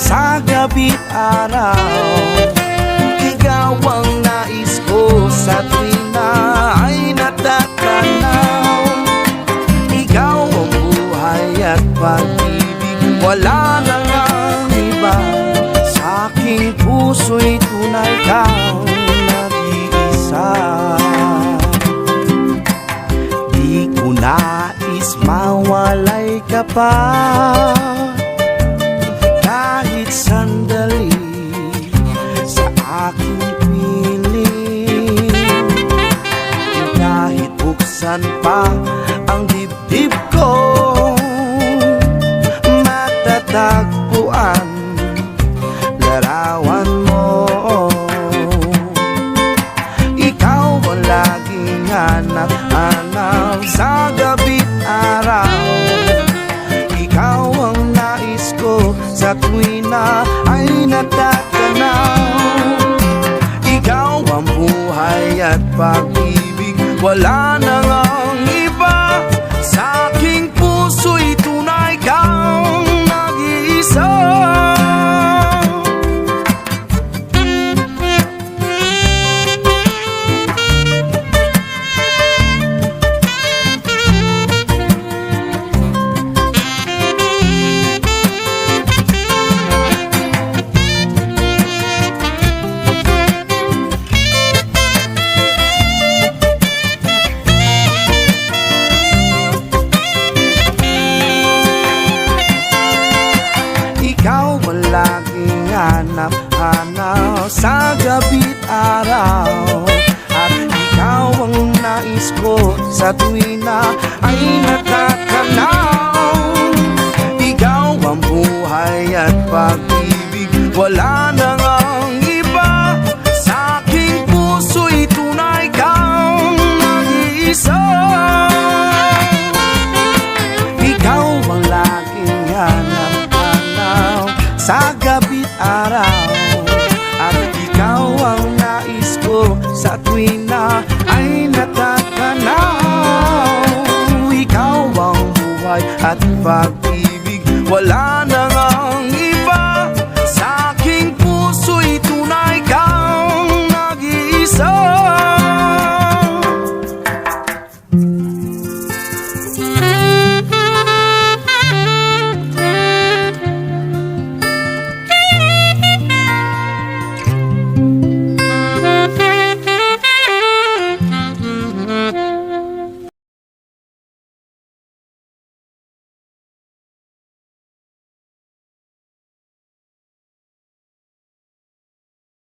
sa gabi't araw. Ikaw ang nais ko sa tuwing na ay natatanaw. Ikaw ang buhay at pag-ibig, wala na ngang iba. Sa aking puso'y tunay kang nag-iisa. Di ko nais mawalay ka pa kahit sandali sa aking piling. Kahit buksan pa ang dibdib ko, matatagpuan larawan mo. Ikaw ang laging hanap-hanap sa gabi't araw. Ikaw ang nais ko sa tuwing na ay natatanaw. Ikaw ang buhay at pag-ibig, wala na ngang iba. Sa aking puso'y tunay kang nag-iisa. Ikaw ang laging hanap-hanap sa gabi't araw. At ikaw ang nais ko sa tuwing na ay natatanaw. Ikaw ang buhay at pag-ibig, wala na ngang iba. Sa aking puso'y tunay kang nag-iisa. Ikaw ang laging hanap-hanap sa gabi't araw. At ikaw ang nais ko sa tuwing na ay natatanaw. Ikaw ang buhay at pag-ibig, wala na ngang